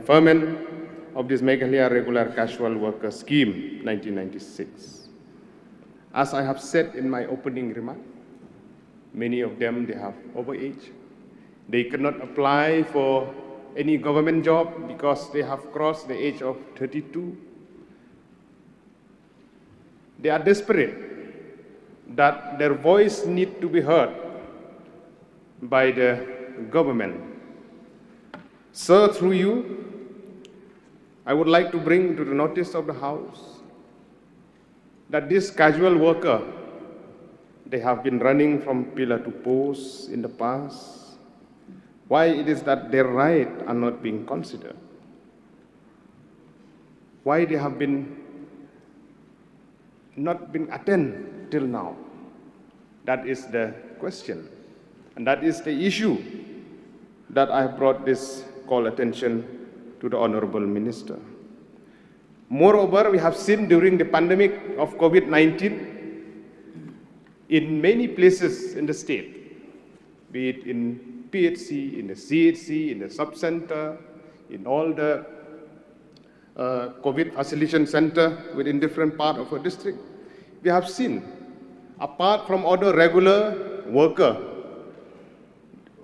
conferment of this Meghalaya Regular Casual Worker Scheme 1996. As I have said in my opening remark, many of them, they have overage. They cannot apply for any government job because they have crossed the age of 32. They are desperate that their voice need to be heard by the government. Sir, through you, I would like to bring to the notice of the House that this casual worker, they have been running from pillar to post in the past. Why it is that their rights are not being considered? Why they have not been attended till now? That is the question. And that is the issue that I have brought this call attention to the Honorable Minister. Moreover, we have seen during the pandemic of COVID-19, in many places in the state, be it in PHC, in the CHC, in the sub-center, in all the COVID facilitation center within different parts of our district, we have seen, apart from other regular worker,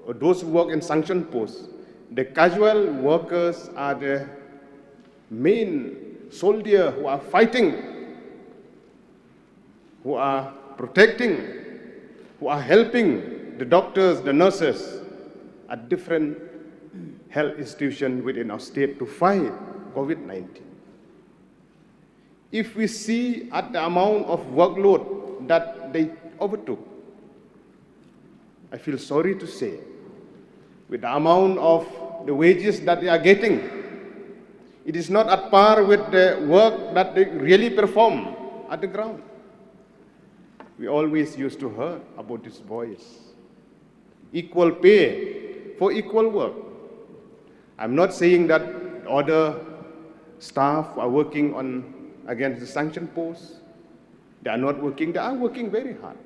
or those who work in sanction posts, the casual workers are the main soldiers who are fighting, who are protecting, who are helping the doctors, the nurses at different health institutions within our state to fight COVID-19. If we see at the amount of workload that they overtook, I feel sorry to say, with the amount of the wages that they are getting, it is not at par with the work that they really perform at the ground. We always used to hear about this voice. Equal pay for equal work. I'm not saying that other staff are working against the sanction posts. They are not working, they are working very hard.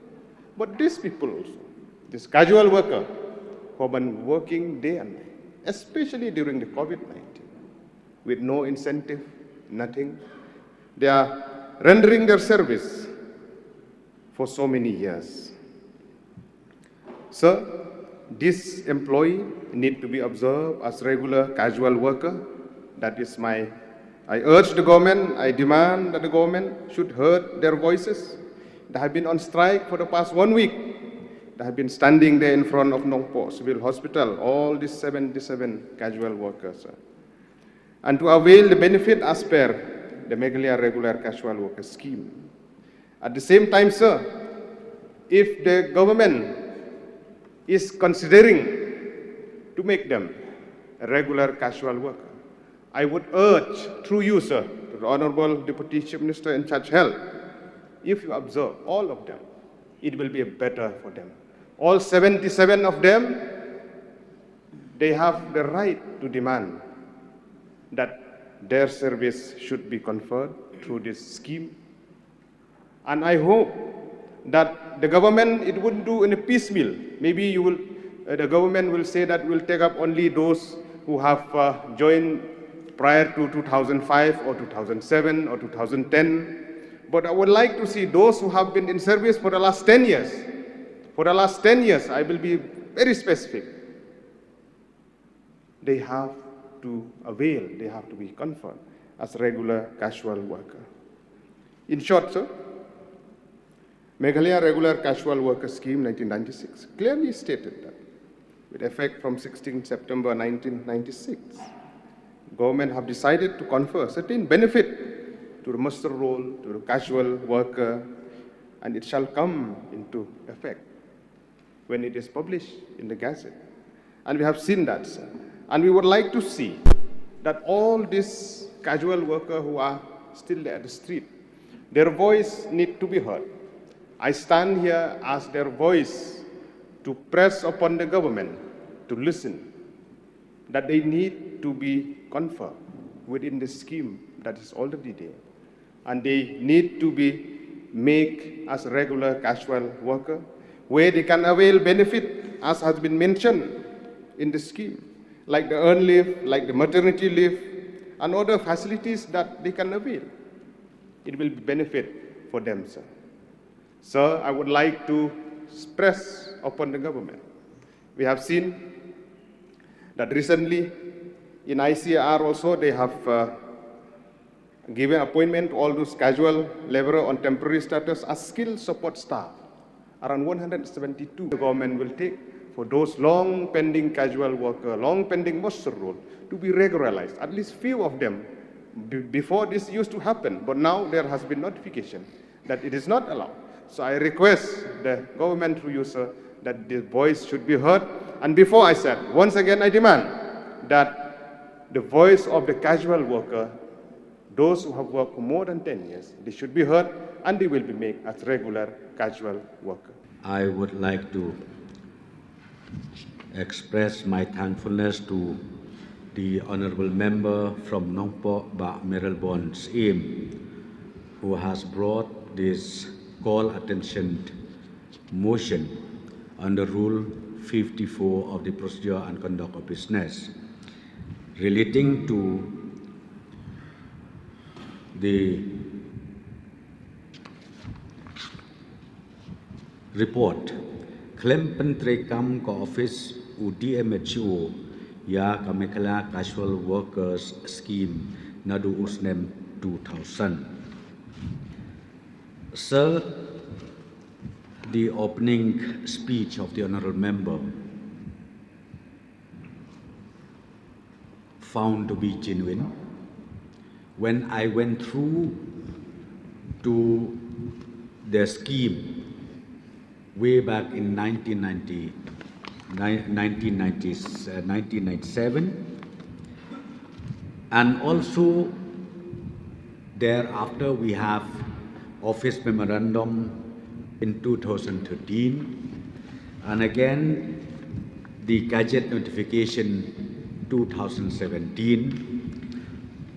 But these people also, this casual worker, who have been working day and night, especially during the COVID-19, with no incentive, nothing. They are rendering their service for so many years. Sir, this employee need to be observed as regular casual worker. That is I urge the government, I demand that the government should hear their voices. They have been on strike for the past 1 week. They have been standing there in front of Nongpo Civil Hospital, all these 77 casual workers. And to avail the benefit as per the Meghalaya Regular Casual Worker Scheme. At the same time, sir, if the government is considering to make them a regular casual worker, I would urge, through you, sir, to the Honorable Deputy Chief Minister in charge of health, if you observe all of them, it will be better for them. All 77 of them, they have the right to demand that their service should be conferred through this scheme. And I hope that the government, it wouldn't do in a piecemeal. Maybe the government will say that we'll take up only those who have joined prior to 2005 or 2007 or 2010. But I would like to see those who have been in service for the last 10 years. For the last 10 years, I will be very specific. They have to avail, they have to be conferred as regular casual worker. In short, sir, Meghalaya Regular Casual Worker Scheme 1996 clearly stated that with effect from 16 September 1996, government have decided to confer certain benefit to the muster roll, to the casual worker, and it shall come into effect when it is published in the Gazette. And we have seen that, sir. And we would like to see that all these casual workers who are still there at the street, their voice need to be heard. I stand here as their voice to press upon the government to listen, that they need to be conferred within the scheme that is already there. And they need to be made as regular casual worker, where they can avail benefit as has been mentioned in the scheme. like the earned leave, like the maternity leave, and other facilities that they can avail. It will be benefit for them, sir. Sir, I would like to stress upon the government. We have seen that recently in ICAR also they have given appointment to all those casual laborer on temporary status as skilled support staff. Around 172 the government will take for those long pending casual worker, long pending muster role to be regularized, at least few of them. Before this used to happen, but now there has been notification that it is not allowed. So I request the government through you, sir, that the voice should be heard. And before I said, once again I demand that the voice of the casual worker, those who have worked for more than 10 years, they should be heard and they will be made as regular casual worker. I would like to express my thankfulness to the honorable member from Nongpo Ba Meralbon Im, who has brought this call attention motion under Rule 54 of the Procedure and Conduct of Business relating to the report Klem Penteri Kam Ko Office UDMHU Ya Kamekala Casual Workers Scheme Nadu Usnem 2000. Sir, the opening speech of the honorable member found to be genuine. When I went through to the scheme way back in 1997, and also thereafter we have office memorandum in 2013, and again the Gazette notification 2017,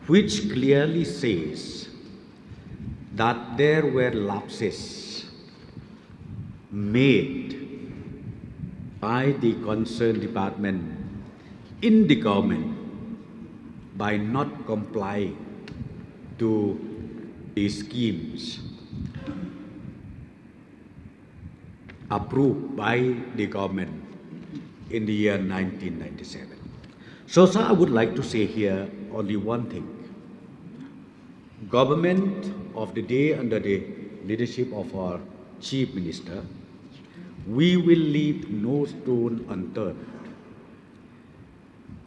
which clearly says that there were lapses made by the concerned department in the government by not complying to the schemes approved by the government in the year 1997. So, sir, I would like to say here only one thing. Government of the day under the leadership of our Chief Minister, we will leave no stone unturned.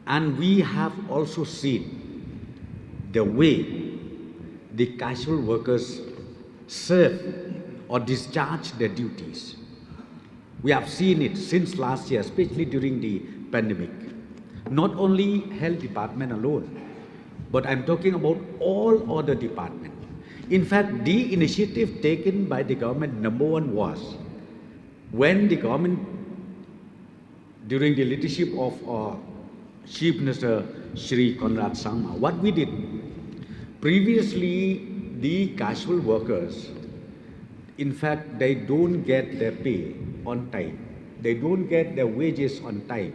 And we have also seen the way the casual workers serve or discharge their duties. We have seen it since last year, especially during the pandemic. Not only health department alone, but I'm talking about all other departments. In fact, the initiative taken by the government, number one, was when the government, during the leadership of our Chief Minister Shri Conrad Sangma, what we did, previously the casual workers, in fact, they don't get their pay on time. They don't get their wages on time.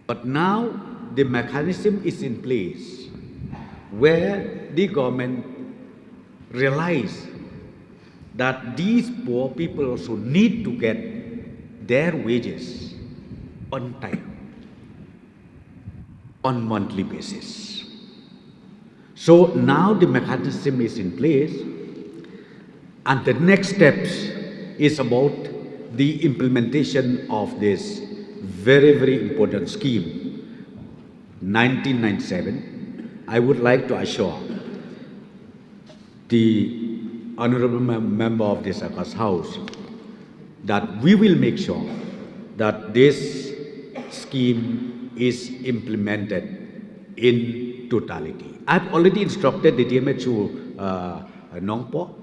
But now the mechanism is in place where the government realize that these poor people also need to get their wages on time, on monthly basis. So now the mechanism is in place, and the next steps is about the implementation of this very, very important scheme, 1997. I would like to assure the honorable member of this House that we will make sure that this scheme is implemented in totality. I've already instructed the DMHU Nongpo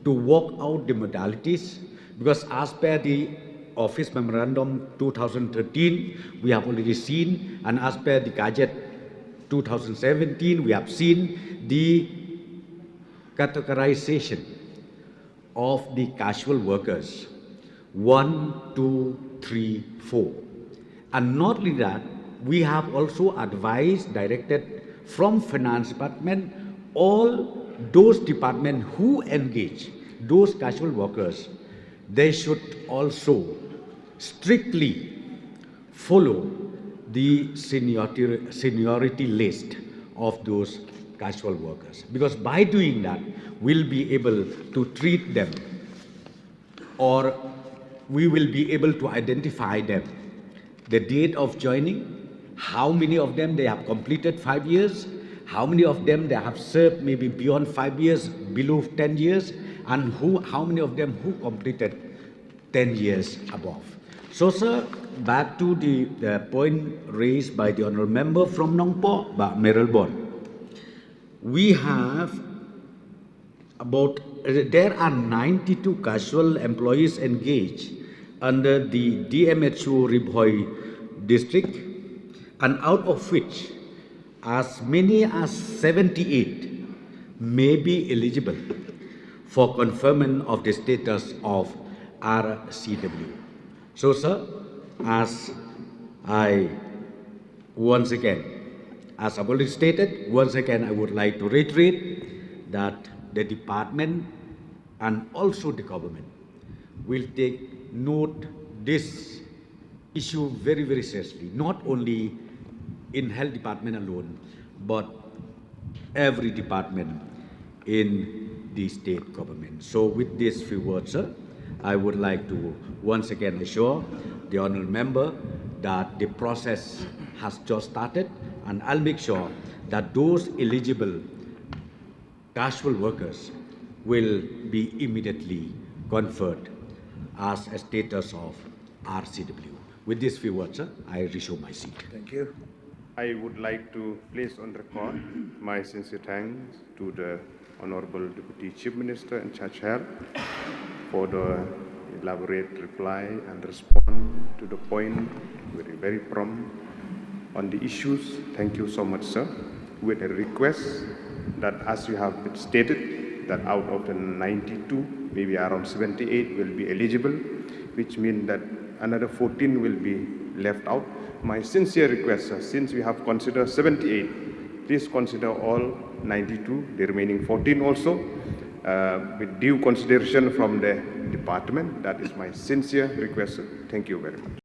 to work out the modalities, because as per the Office Memorandum 2013, we have already seen, and as per the Gazette 2017, we have seen the categorization of the casual workers 1, 2, 3, 4. And not only that, we have also advised, directed from Finance Department, all those departments who engage those casual workers, they should also strictly follow the seniority list of those casual workers. Because by doing that, we'll be able to treat them, or we will be able to identify them, the date of joining, how many of them they have completed 5 years, how many of them they have served maybe beyond 5 years, below 10 years, and how many of them who completed 10 years above. So, sir, back to the point raised by the honourable member from Nong Po, Merelbon. We have there are 92 casual employees engaged under the DMHO Ribhoi district, and out of which as many as 78 may be eligible for conferment of the status of RCW. So, sir, as I've already stated, once again I would like to reiterate that the department and also the government will take note this issue very, very seriously, not only in health department alone, but every department in the state government. So with these few words, sir, I would like to once again assure the honourable member that the process has just started, and I'll make sure that those eligible casual workers will be immediately conferred as a status of RCW. With these few words, sir, I resume my seat. Thank you. I would like to place on record my sincere thanks to the Honorable Deputy Chief Minister in charge health for the elaborate reply and response to the point, very prompt on the issues. Thank you so much, sir. With a request that, as you have stated, that out of the 92, maybe around 78 will be eligible, which means that another 14 will be left out. My sincere request, sir, since we have considered 78, please consider all 92, the remaining 14 also, with due consideration from the department. That is my sincere request, sir. Thank you very much.